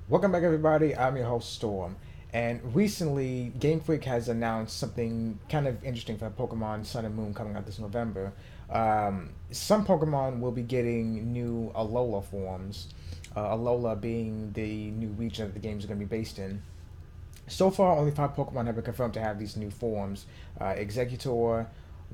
Welcome back, everybody. I'm your host, Storm. And recently, Game Freak has announced something kind of interesting for Pokemon Sun and Moon coming out this November. Some Pokemon will be getting new Alola forms, Alola being the new region that the games are going to be based in. So far, only five Pokemon have been confirmed to have these new forms: Exeggutor,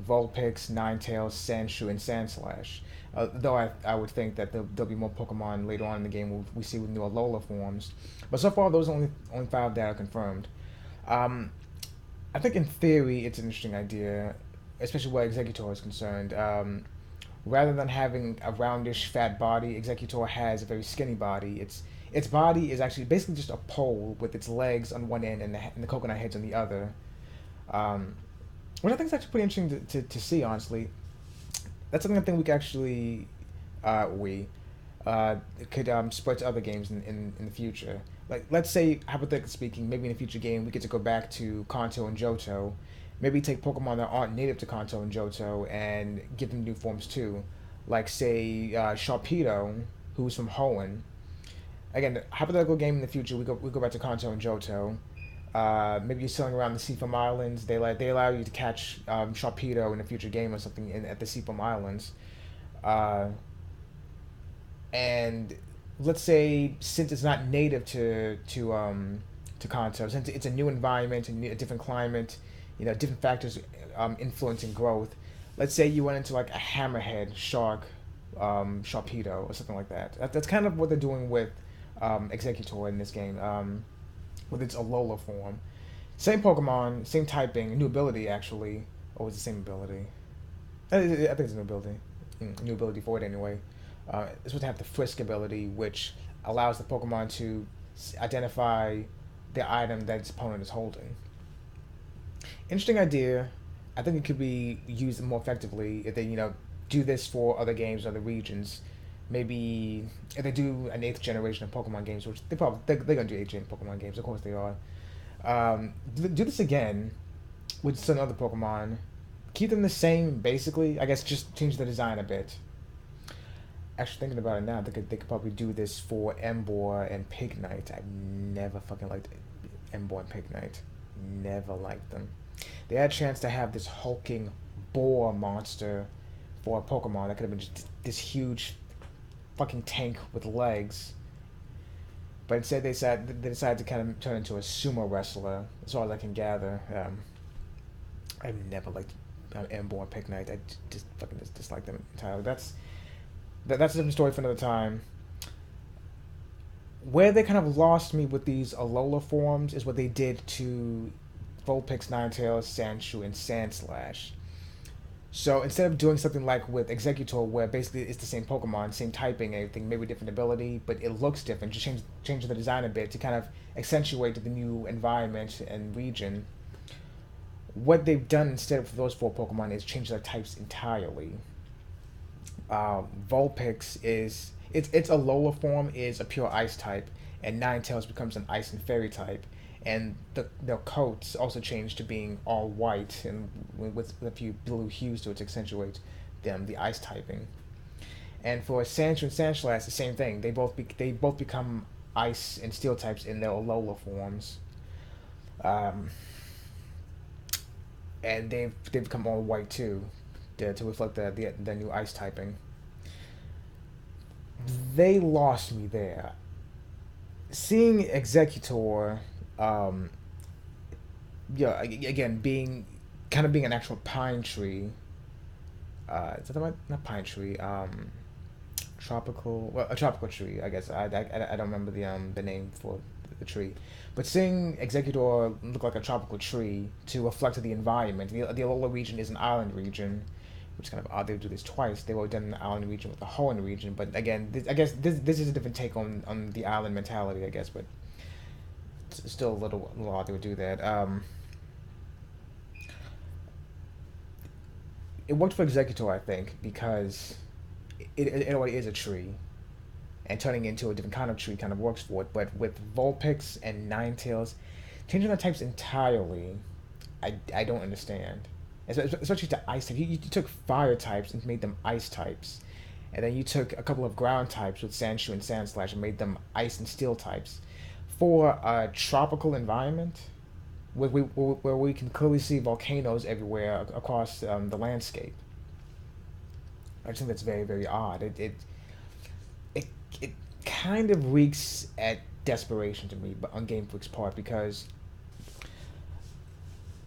Vulpix, Ninetales, Sandshrew, and Sandslash. Though I would think that there'll be more Pokemon later on in the game we see with new Alola forms. But so far, those are only five that are confirmed. Um, I think in theory, it's an interesting idea, especially where Exeggutor is concerned. Rather than having a roundish, fat body, Exeggutor has a very skinny body. Its body is actually basically just a pole with its legs on one end and the coconut heads on the other. Um, which I think is actually pretty interesting to see, honestly. That's something I think we could actually we could spread to other games in the future. Like, let's say, hypothetically speaking, maybe in a future game we get to go back to Kanto and Johto. Maybe take Pokemon that aren't native to Kanto and Johto and give them new forms too. Like, say, Sharpedo, who's from Hoenn. Again, hypothetical game in the future, we go back to Kanto and Johto. Maybe you're sailing around the Seafoam Islands. They allow you to catch Sharpedo in a future game or something at the Seafoam Islands. Uh, and let's say, since it's not native to Kanto, since it's a new environment, a different climate, different factors influencing growth. Let's say you went into like a hammerhead shark, Sharpedo or something like that. That's kind of what they're doing with Exeggutor in this game, with its Alola form. Same Pokemon, same typing, new ability actually. Or was it the same ability? I think it's a new ability. New ability for it anyway. It's supposed to have the Frisk ability, which allows the Pokemon to identify the item that its opponent is holding. Interesting idea. I think it could be used more effectively if they, do this for other games, other regions. Maybe if they do an eighth generation of Pokemon games, which they're gonna do eighth gen Pokemon games, of course they are. Do this again with some other Pokemon. Keep them the same, basically. I guess just change the design a bit. Actually, thinking about it now, they could probably do this for Emboar and Pignite. I never fucking liked Emboar and Pignite. Never liked them. They had a chance to have this hulking boar monster for a Pokemon that could have been just this huge fucking tank with legs. But instead, they decided to kind of turn into a sumo wrestler. As far as I can gather, I've never liked Emboar and Pignite. I just fucking dislike them entirely. That's a different story for another time. Where they kind of lost me with these Alola forms is what they did to Vulpix, Ninetales, Sandshrew, and Sandslash. So instead of doing something like with Exeggutor, where basically it's the same Pokemon, same typing, everything, maybe different ability, but it looks different, just change the design a bit to kind of accentuate the new environment and region. What they've done instead for those four Pokemon is change their types entirely. Vulpix is its Alola form is a pure ice type, and Ninetales becomes an ice and fairy type, and their coats also change to being all white and with a few blue hues to it to accentuate them the ice typing. And for Sandshrew and Sandslash, the same thing. They both become ice and steel types in their Alola forms. Um, and they've become all white too, to reflect the new ice typing. They lost me there. Seeing Exeggutor, um, yeah, again being kind of being an actual pine tree. Is that the right? Not pine tree. Tropical. Well, a tropical tree. I guess I don't remember the name for the tree, but seeing Exeggutor look like a tropical tree to reflect the environment. The Alola region is an island region, which is kind of odd they would do this twice. They've already done the island region with the Hoenn region, but again, I guess this is a different take on the island mentality, I guess, but it's still a little odd they would do that. It worked for Exeggutor, I think, because it already is a tree, and turning into a different kind of tree kind of works for it. But with Vulpix and Ninetales, changing the types entirely, I don't understand. Especially to ice type. You took fire types and made them ice types, and then you took a couple of ground types with Sandshoe and Sandslash and made them ice and steel types for a tropical environment where we can clearly see volcanoes everywhere across the landscape. I just think that's very, very odd. It, it kind of reeks at desperation to me, but on Game Freak's part, because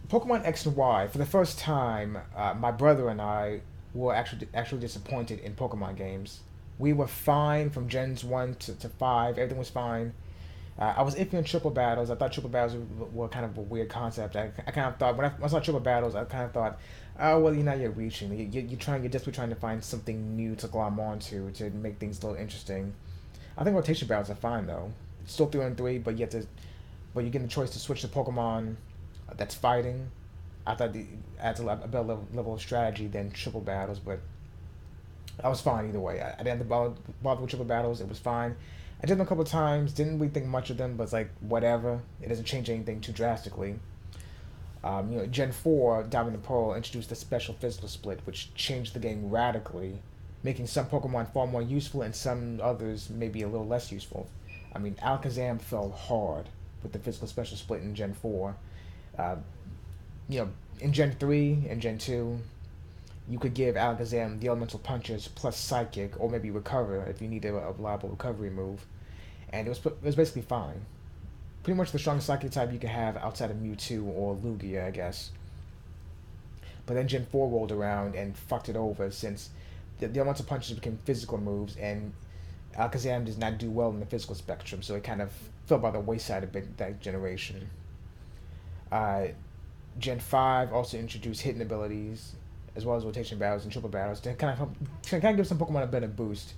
Pokemon X and Y, for the first time, my brother and I were actually disappointed in Pokemon games. We were fine from Gens 1 to 5, everything was fine. I was iffy on triple battles. I thought triple battles were kind of a weird concept. I kind of thought, when I saw triple battles, I kind of thought, oh, well, you're reaching. You're desperately trying to find something new to glom onto to make things a little interesting. I think rotation battles are fine, though. Still 3-on-3, but but you get the choice to switch to Pokemon that's fighting. I thought it adds a better level of strategy than triple battles, but I was fine either way. I didn't bother with triple battles. It was fine. I did them a couple of times. Didn't really think much of them, but it's like whatever. It doesn't change anything too drastically. Gen 4, Diamond and Pearl, introduced the special physical split, which changed the game radically, making some Pokemon far more useful and some others maybe a little less useful. I mean, Alakazam fell hard with the physical special split in Gen 4. Uh, in Gen 3 and Gen 2, you could give Alakazam the elemental punches plus psychic, or maybe recover if you needed a reliable recovery move, and it was basically fine. Pretty much the strongest psychic type you could have outside of Mewtwo or Lugia, I guess. But then Gen 4 rolled around and fucked it over, since the elemental punches became physical moves, and Alakazam does not do well in the physical spectrum, so it kind of fell by the wayside a bit that generation. Uh, Gen 5 also introduced hidden abilities, as well as rotation battles and triple battles, to kind of give some Pokemon a better boost.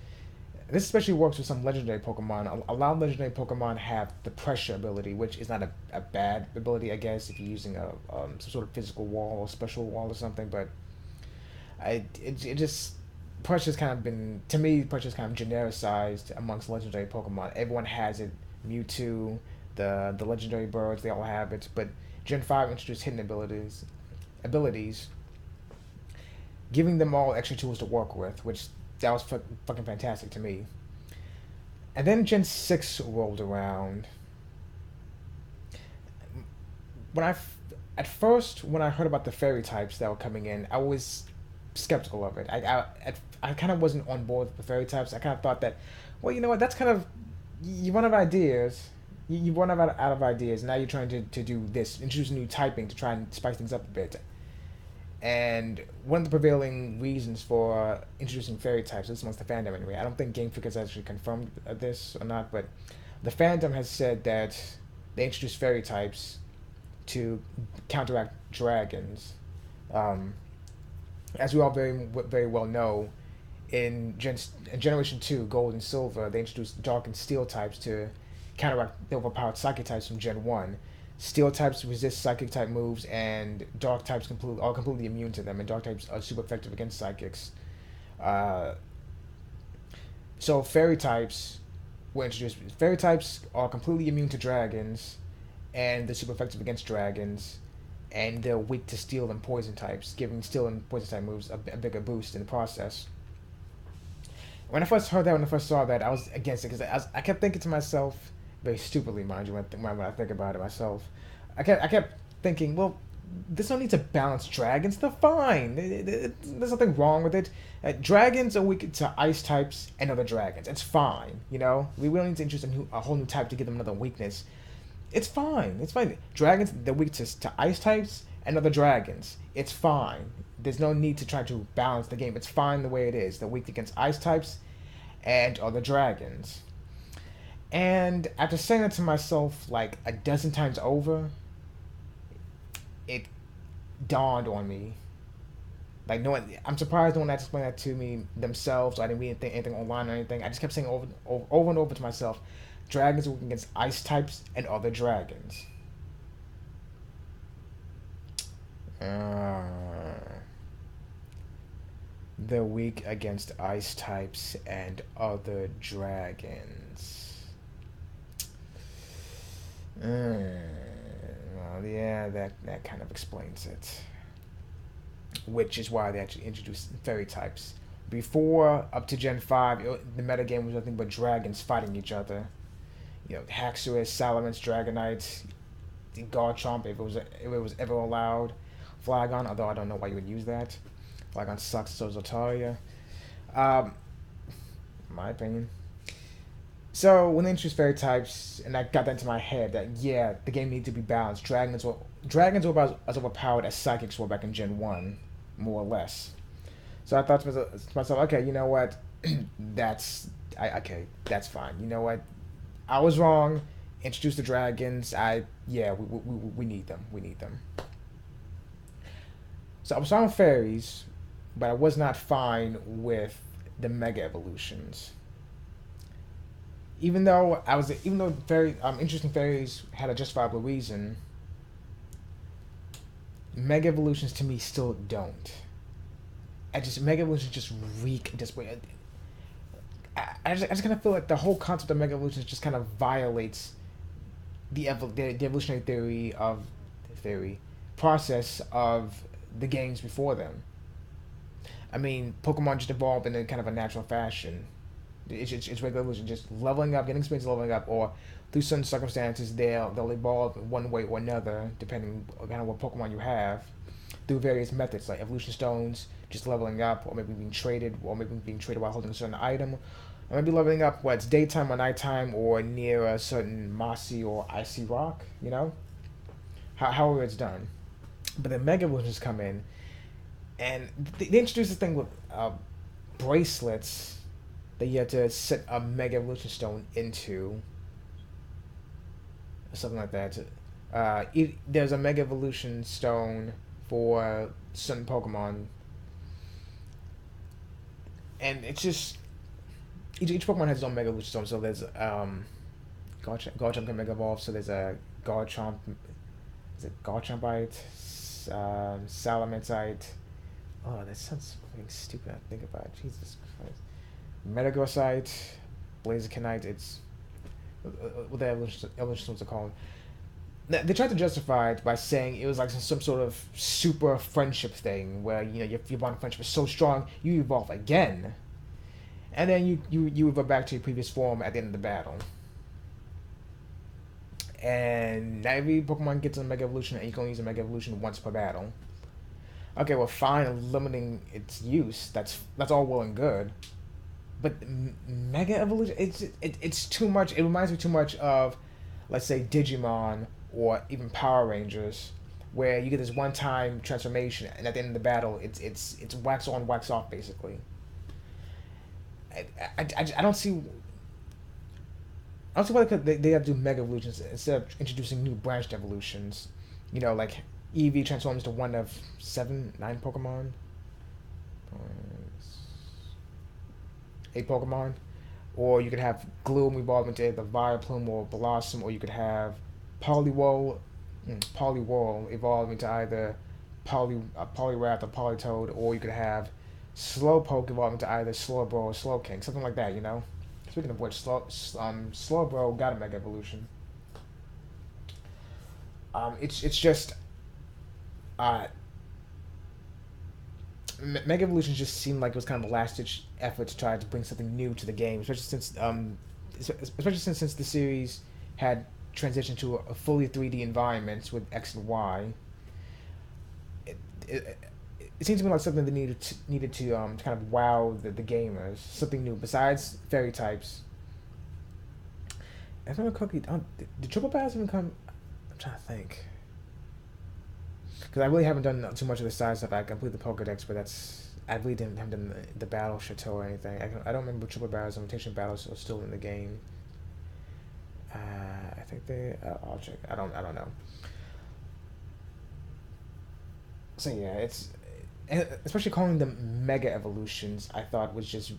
This especially works with some legendary Pokemon. A lot of legendary Pokemon have the pressure ability, which is not a bad ability, I guess, if you're using some sort of physical wall or special wall or something. But it just pressure's kind of been, to me, pressure's kind of genericized amongst legendary Pokemon. Everyone has it. Mewtwo, the legendary birds, they all have it. But Gen 5 introduced hidden abilities, giving them all extra tools to work with, which that was fucking fantastic to me. And then Gen 6 rolled around. At first, when I heard about the fairy types that were coming in, I was skeptical of it. I kind of wasn't on board with the fairy types. I kind of thought that, well, you know what, that's kind of, you run out of ideas. You run out of ideas. Now you're trying to do this, introduce new typing to try and spice things up a bit. And one of the prevailing reasons for introducing fairy types, this amongst the fandom anyway, I don't think Game Freak has actually confirmed this or not, but the fandom has said that they introduced fairy types to counteract dragons. As we all very well know, in Generation 2, Gold and Silver, they introduced Dark and Steel types to counteract the overpowered Psychic types from Gen 1. Steel types resist Psychic type moves, and Dark types are completely immune to them, and Dark types are super effective against Psychics. So Fairy types were introduced. Fairy types are completely immune to dragons, and they're super effective against dragons, and they're weak to Steel and Poison types, giving Steel and Poison type moves a bigger boost in the process. When I first heard that, when I first saw that, I was against it, because I kept thinking to myself, very stupidly, mind you, when I think about it myself. I kept thinking, well, there's no need to balance dragons. They're fine. There's nothing wrong with it. Dragons are weak to ice types and other dragons. It's fine, you know? We don't need to introduce a whole new type to give them another weakness. It's fine. It's fine. Dragons, they're weak to ice types and other dragons. It's fine. There's no need to try to balance the game. It's fine the way it is. They're weak against ice types and other dragons. And after saying that to myself like a dozen times over, it dawned on me. Like, no one, I'm surprised no one had to explain that to me themselves. I didn't read anything online or anything. I just kept saying over and over to myself, dragons are weak against ice types and other dragons. They're weak against ice types and other dragons. Well, yeah, that kind of explains it. Which is why they actually introduced fairy types Before up to Gen 5, the metagame was nothing but dragons fighting each other. Haxorus, Salamence, Dragonites, Garchomp if it was ever allowed. Flygon, although I don't know why you would use that. Flygon sucks, so is Altaria. Um, my opinion. So when they introduced fairy types, and I got that into my head that yeah, the game needed to be balanced. Dragons were about as overpowered as psychics were back in Gen 1, more or less. So I thought to myself, okay, you know what? That's fine. You know what? I was wrong. Introduce the dragons. We need them. We need them. So I was fine with fairies, but I was not fine with the mega evolutions. Even though very interesting fairies had a justifiable reason, mega evolutions to me still don't. Mega evolutions just reek. I just kind of feel like the whole concept of mega evolutions just kind of violates the evolutionary theory process of the games before them. I mean, Pokemon just evolved in a kind of a natural fashion. It's regular evolution, just leveling up, getting experience leveling up, or through certain circumstances they'll evolve in one way or another, depending on kind of what Pokemon you have, through various methods like evolution stones, just leveling up, or maybe being traded while holding a certain item, or maybe leveling up whether it's daytime or nighttime, or near a certain mossy or icy rock. However it's done. But the Mega Evolutions come in, and they introduce this thing with bracelets that you have to set a Mega Evolution Stone into, or something like that. There's a Mega Evolution Stone for certain Pokemon, and it's just each Pokemon has its own Mega Evolution Stone. So there's Garchomp can Mega Evolve. So there's a Garchomp. Is it Garchompite? Salamence. Oh, that sounds fucking stupid. I think about it. Jesus Christ. Metagrossite, Blazikenite. It's what the evolutions are called. They tried to justify it by saying it was like some sort of super friendship thing where your bond of friendship is so strong you evolve again, and then you revert back to your previous form at the end of the battle. And now every Pokemon gets a Mega Evolution, and you can only use a Mega Evolution once per battle. Okay, well, fine, limiting its use. That's all well and good, but Mega Evolution, it's too much. It reminds me too much of, let's say, Digimon or even Power Rangers, where you get this one-time transformation, and at the end of the battle, it's wax on, wax off, basically. I don't see. I don't see why they have to do Mega Evolutions instead of introducing new branched evolutions. Like Eevee transforms to one of 9 Pokemon. 8 Pokemon. Or you could have Gloom evolve into either Vileplume or Blossom, or you could have Poliwhirl evolve into either Poliwrath or Politoed, or you could have Slowpoke evolve into either Slowbro or Slowking, something like that. Speaking of which, Slowbro got a Mega Evolution. It's just Mega Evolutions just seemed like it was kind of a last-ditch effort to try to bring something new to the game, especially since the series had transitioned to a fully 3D environments with X and Y. It seems to me like something that needed to kind of wow the gamers, something new besides fairy types. I remember Cookie. Did Triple Battles even come? I'm trying to think. Because I really haven't done too much of the side stuff. I completed the Pokedex, but I really haven't done the Battle Chateau or anything. I don't remember Triple Battles and Rotation Battles are still in the game. I think I'll check. I don't know. So yeah, and especially calling them Mega Evolutions, I thought was just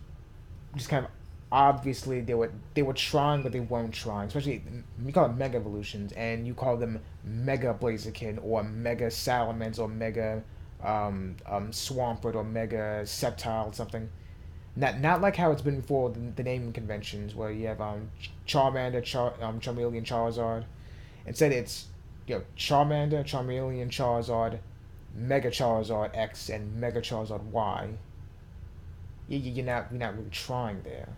kind of obviously they were trying, but they weren't trying. Especially you call them Mega Evolutions, and you call them Mega Blaziken or Mega Salamence or Mega Swampert or Mega Sceptile something. Not like how it's been before the naming conventions where you have Charmander, Charmeleon, Charizard. Instead, it's Charmander, Charmeleon, Charizard, Mega Charizard X, and Mega Charizard Y. you're not really trying there.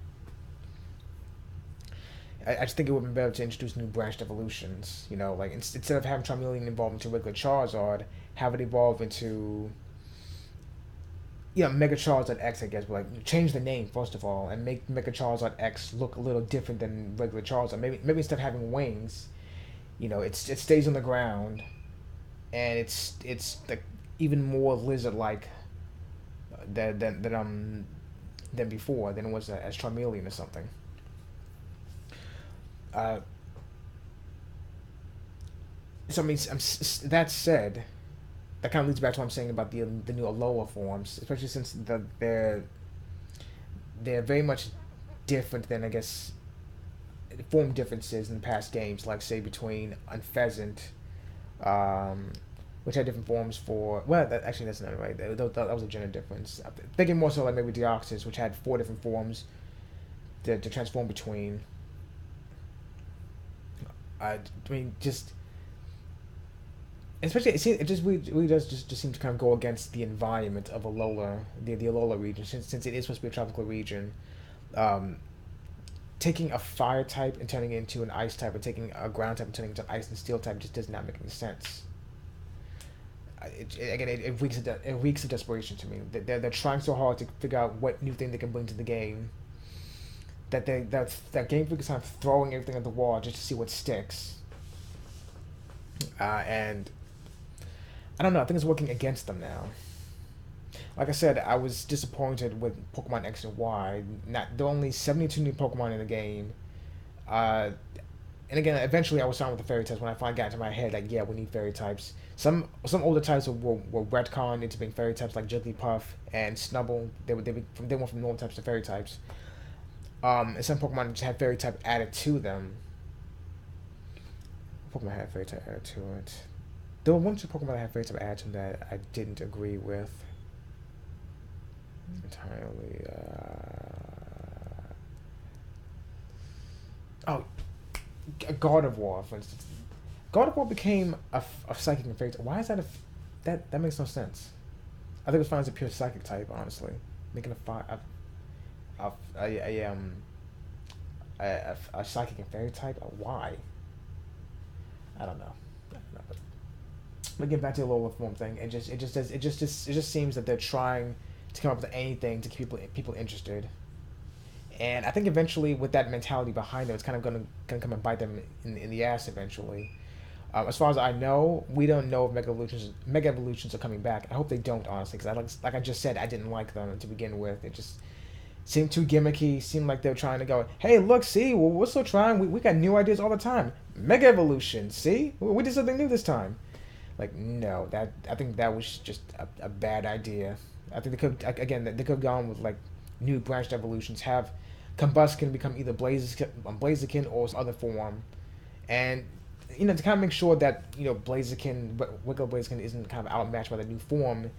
I just think it would be better to introduce new branched evolutions. Like instead of having Charmeleon evolve into regular Charizard, have it evolve into Mega Charizard X, I guess, but like change the name first of all and make Mega Charizard X look a little different than regular Charizard. Maybe instead of having wings, it stays on the ground and it's like even more lizard like than before than it was as Charmeleon or something. Uh, so I mean, that said, that kind of leads back to what I'm saying about the new Alola forms, especially since they're very much different than, I guess, form differences in the past games, like say between Unpheasant, um, which had different forms for. Well, actually that's not right. That was a gender difference. I'm thinking more so like maybe Deoxys, which had four different forms to transform between. I mean, just especially it just really does just seem to kind of go against the environment of Alola, the Alola region, since it is supposed to be a tropical region. Um, Taking a fire type and turning it into an ice type, or taking a ground type and turning it into an ice and steel type just does not make any sense. It reeks of desperation to me. They're trying so hard to figure out what new thing they can bring to the game that Game Freak is kind of throwing everything at the wall just to see what sticks. And I don't know. I think it's working against them now. Like I said, I was disappointed with Pokemon X and Y. Not There are only 72 new Pokemon in the game. Uh, and again, eventually I was fine with the fairy types when I finally got into my head like, yeah, we need fairy types. Some older types were retconned into being fairy types like Jigglypuff and Snubble. They went from normal types to fairy types. And some Pokemon just had fairy type added to them. Pokemon had fairy type added to it. There were one or two Pokemon that had fairy type added to them that I didn't agree with entirely. Oh, God of War, for instance. God of War became a psychic and fairy type. Why is that that makes no sense? I think it's fine as a pure psychic type, honestly. Making a, a, um a psychic and fairy type. Why? I don't know. But getting back to the Lola form thing, it just seems that they're trying to come up with anything to keep people interested. And I think eventually, with that mentality behind them, it's kind of gonna come and bite them in the ass eventually. As far as I know, we don't know if Mega Evolutions are coming back. I hope they don't, honestly, because like I just said, I didn't like them to begin with. It just seemed too gimmicky. Seemed like they're trying to go, hey, look, see, well, we're still trying. We got new ideas all the time. Mega Evolution, see, we did something new this time. Like, no, I think that was just a bad idea. I think they could have gone with like new branched evolutions. Have Combuskin become either Blaziken or some other form, and to kind of make sure that regular Blaziken isn't kind of outmatched by the new form.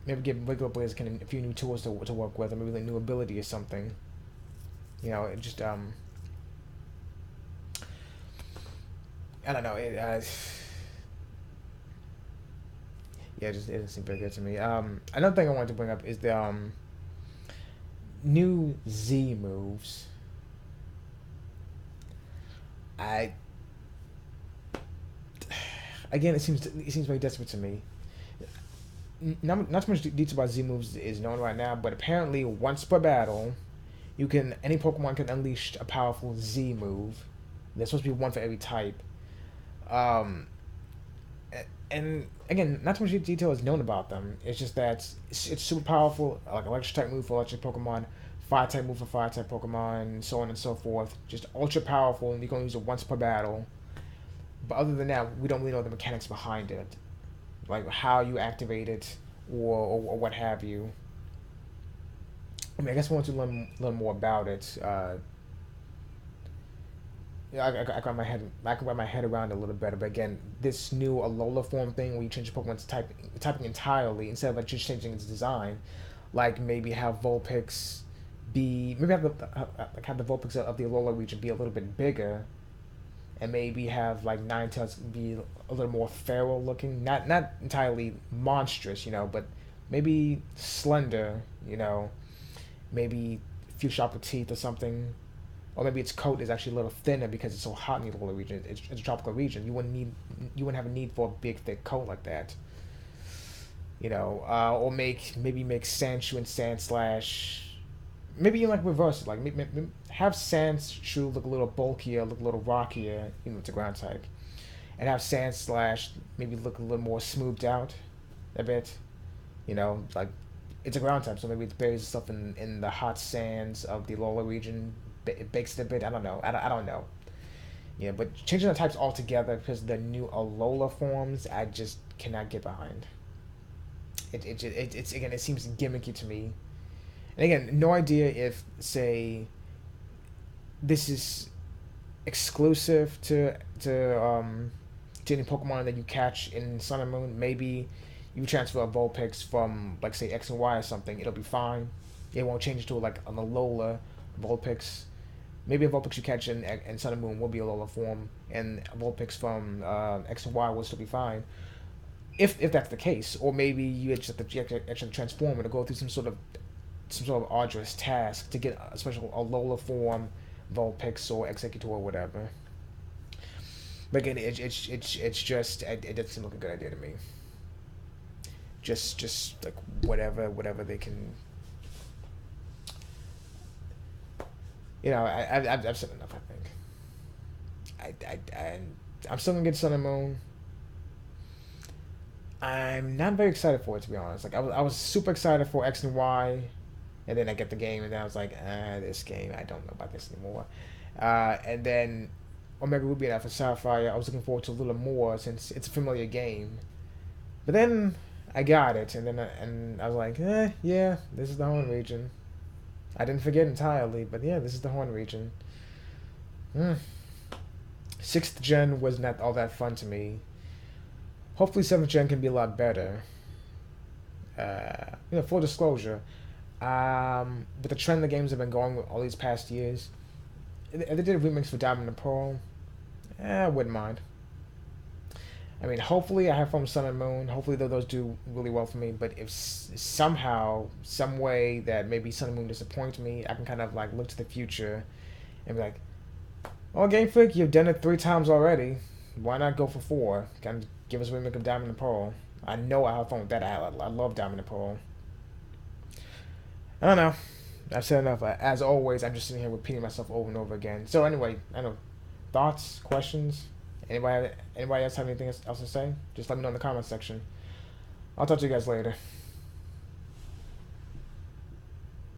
Maybe give regular Blaziken a few new tools to work with, or maybe a new ability or something. It just I don't know. Yeah, it doesn't seem very good to me. Another thing I wanted to bring up is the new Z moves. I Again, it seems very desperate to me. Not too much detail about Z moves is known right now, but apparently once per battle, any Pokemon can unleash a powerful Z move. There's supposed to be one for every type. Um, and again, not too much detail is known about them. It's just that it's super powerful, like electric type move for electric Pokemon, fire type move for fire type Pokemon, so on and so forth. Just ultra powerful, and you can use it once per battle. But other than that, we don't really know the mechanics behind it, like how you activate it or what have you. I mean, I guess I want to learn more about it. Yeah, I can wrap my head around it a little better. But again, this new Alola form thing, where you change your Pokemon's typing entirely instead of like just changing its design, like maybe have Vulpix maybe have the Vulpix of the Alola region be a little bit bigger, and maybe have like Ninetales be a little more feral looking, not entirely monstrous, but maybe slender, maybe a few sharper teeth or something. Or maybe its coat is actually a little thinner because it's so hot in the polar region. It's a tropical region. You wouldn't have a need for a big thick coat like that. Or maybe make Sandshrew and Sandslash. Maybe you like reverse it, like have Sandshrew look a little bulkier, look a little rockier, it's a ground type, and have Sandslash maybe look a little more smoothed out, a bit, like it's a ground type, so maybe it buries stuff in the hot sands of the Alola region, it bakes it a bit. I don't know. I don't know. Yeah, but changing the types altogether because the new Alola forms, I just cannot get behind. It's again, it seems gimmicky to me. And again, no idea if, say, this is exclusive to any Pokemon that you catch in Sun and Moon. Maybe you transfer a Vulpix from, like, say, X and Y or something, it'll be fine. It won't change to like an Alola Vulpix. Maybe a Vulpix you catch in Sun and Moon will be a Alola form, and a Vulpix from X and Y will still be fine. If that's the case, or maybe you actually transform it to go through some sort of arduous task to get a special Alola form, Vulpix or Executor or whatever. But again, it doesn't seem like a good idea to me. Just like whatever they can. I've said enough. I think. I'm still gonna get Sun and Moon. I'm not very excited for it, to be honest. Like I was super excited for X and Y, and then I get the game, and then I was like, this game, I don't know about this anymore. And then Omega Ruby and Alpha Sapphire, I was looking forward to a little more since it's a familiar game. But then I got it, and I was like, yeah, this is the Horn region. I didn't forget entirely, but yeah, this is the Horn region. 6th gen was not all that fun to me. Hopefully 7th gen can be a lot better. Full disclosure, with the trend the games have been going with all these past years, if they did a remix for Diamond and Pearl, I wouldn't mind. I mean, hopefully I have fun with Sun and Moon. Hopefully those do really well for me. But if somehow, some way that maybe Sun and Moon disappoint me, I can kind of like look to the future and be like, "Oh, Game Freak, you've done it 3 times already. Why not go for 4? Kind of give us a remake of Diamond and Pearl." I know I have fun with that. I love Diamond and Pearl. I don't know. I've said enough. As always, I'm just sitting here repeating myself over and over again. So anyway, I know. Thoughts, questions? Anybody else have anything else to say? Just let me know in the comment section. I'll talk to you guys later.